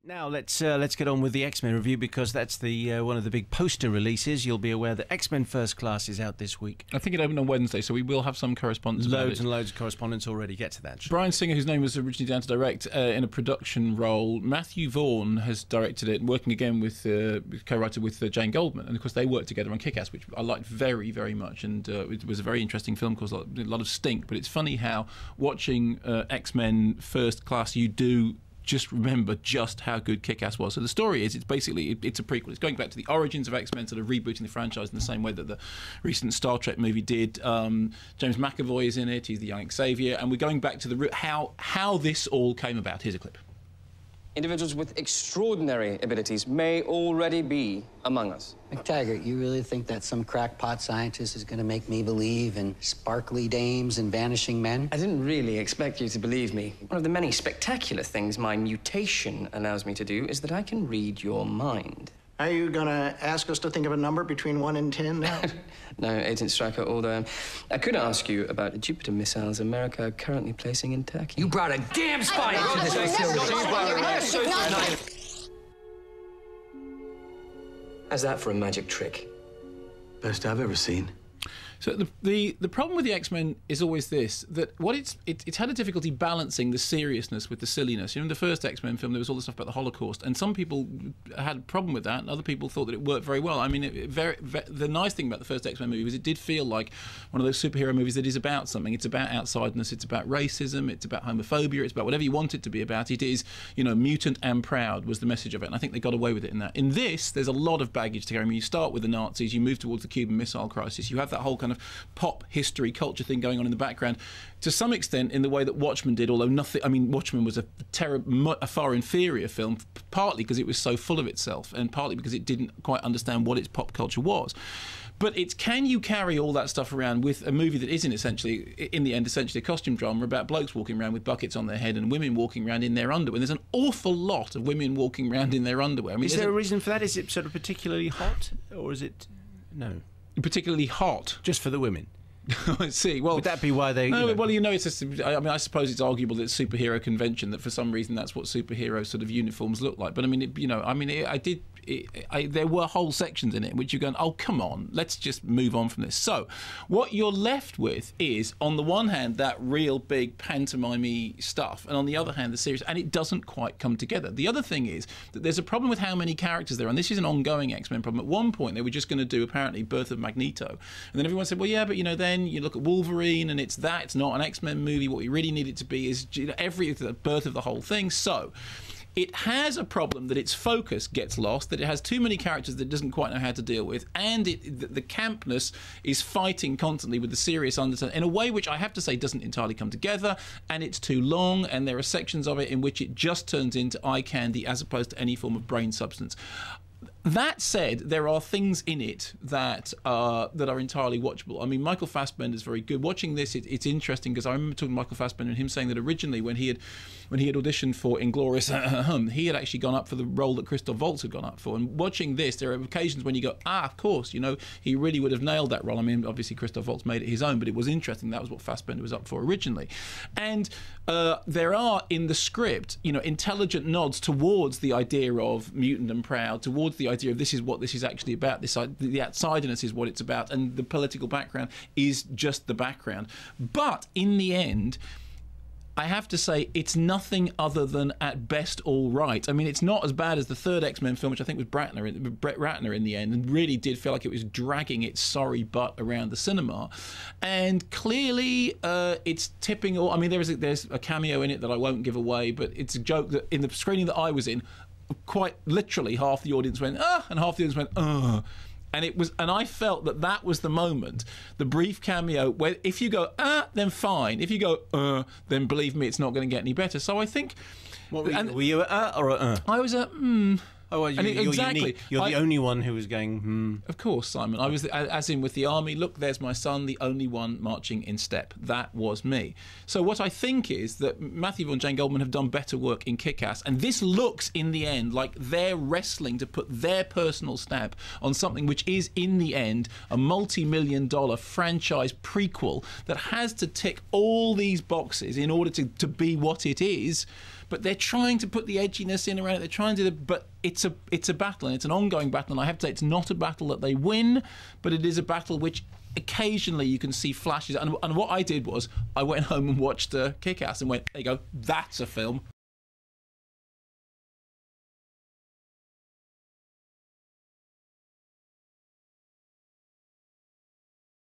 Now let's get on with the X-Men review, because that's the one of the big poster releases. You'll be aware that X-Men First Class is out this week. I think it opened on Wednesday, so we will have some correspondence. Loads and loads of correspondence already. Get to that. Bryan Singer, whose name was originally down to direct in a production role. Matthew Vaughn has directed it, working again with co-writer with Jane Goldman, and of course they worked together on Kick-Ass, which I liked very, very much, and it was a very interesting film. Caused a lot of stink, but it's funny how watching X-Men First Class, you do just remember just how good Kick-Ass was. So the story is, it's basically, it's a prequel. It's going back to the origins of X-Men, sort of rebooting the franchise in the same way that the recent Star Trek movie did. James McAvoy is in it. He's the young Xavier, and we're going back to the how this all came about. Here's a clip. Individuals with extraordinary abilities may already be among us. McTaggart, you really think that some crackpot scientist is going to make me believe in sparkly dames and vanishing men? I didn't really expect you to believe me. One of the many spectacular things my mutation allows me to do is that I can read your mind. Are you going to ask us to think of a number between 1 and 10 now? No, Agent Stryker, although I could ask you about the Jupiter missiles America are currently placing in Turkey. You brought a damn spy into this facility. How's that for a magic trick? Best I've ever seen. So the problem with the X-Men is always this, that what it's had a difficulty balancing the seriousness with the silliness. You know, in the first X-Men film, there was all the stuff about the Holocaust, and some people had a problem with that, and other people thought that it worked very well. I mean, the nice thing about the first X-Men movie was it did feel like one of those superhero movies that is about something. It's about outsideness, it's about racism, it's about homophobia, it's about whatever you want it to be about. It is, you know, mutant and proud was the message of it, and I think they got away with it in that. In this, there's a lot of baggage to carry. I mean, you start with the Nazis, you move towards the Cuban Missile Crisis, you have that whole kind of pop history culture thing going on in the background, to some extent in the way that Watchmen did, although nothing. I mean, Watchmen was a far inferior film, partly because it was so full of itself, and partly because it didn't quite understand what its pop culture was. But it's, can you carry all that stuff around with a movie that isn't essentially, in the end, essentially a costume drama about blokes walking around with buckets on their head and women walking around in their underwear? And there's an awful lot of women walking around in their underwear. I mean, is there a reason for that? Is it sort of particularly hot, or is it no? Particularly hot, just for the women. I see. Well, would that be why they? No, well, you know, it's just, I mean, I suppose it's arguable that it's superhero convention, that for some reason that's what superhero sort of uniforms look like. But I mean, there were whole sections in it in which you're going, oh, come on, let's just move on from this. So what you're left with is, on the one hand, that real big pantomime-y stuff, and on the other hand, the serious, and it doesn't quite come together. The other thing is that there's a problem with how many characters there are, and this is an ongoing X-Men problem. At one point, they were just going to do, apparently, Birth of Magneto, and then everyone said, well, yeah, but, you know, then you look at Wolverine, and it's not an X-Men movie. What we really need it to be is, you know, the birth of the whole thing. So it has a problem that its focus gets lost, that it has too many characters that it doesn't quite know how to deal with, and the campness is fighting constantly with the serious undertone in a way which I have to say doesn't entirely come together, and it's too long, and there are sections of it in which it just turns into eye candy as opposed to any form of brain substance. That said, there are things in it that are entirely watchable. I mean, Michael Fassbender is very good. Watching this, it's interesting, because I remember talking to Michael Fassbender and him saying that originally, when he had auditioned for Inglourious, he had actually gone up for the role that Christoph Waltz had gone up for. And watching this, there are occasions when you go, of course, you know, he really would have nailed that role. I mean, obviously Christoph Waltz made it his own, but it was interesting. That was what Fassbender was up for originally. And there are in the script, you know, intelligent nods towards the idea of mutant and proud, towards the idea of this is what this is actually about. The outsiderness is what it's about, and the political background is just the background. But in the end, I have to say, it's nothing other than, at best, all right. I mean, it's not as bad as the third X-Men film, which I think was Brett Ratner in the end, and really did feel like it was dragging its sorry butt around the cinema. And clearly, it's tipping all. I mean, there's a cameo in it that I won't give away, but it's a joke that in the screening that I was in, quite literally half the audience went, ah, and half the audience went, ugh. And I felt that was the moment, the brief cameo, where if you go, ah, then fine. If you go, then believe me, it's not going to get any better. So I think... What were you at, or I was at, Oh, well, you're exactly. Unique. You're the only one who was going, Of course, Simon. I was, as in with the army, look, there's my son, the only one marching in step. That was me. So what I think is that Matthew Vaughn and Jane Goldman have done better work in Kick-Ass, and this looks, in the end, like they're wrestling to put their personal stamp on something which is, in the end, a multi-million-dollar franchise prequel that has to tick all these boxes in order to be what it is. but they're trying to put the edginess in around it. They're trying to, but it's a battle, and it's an ongoing battle. And I have to say, it's not a battle that they win, but it is a battle which occasionally you can see flashes. And what I did was I went home and watched Kick-Ass and went, there you go, that's a film.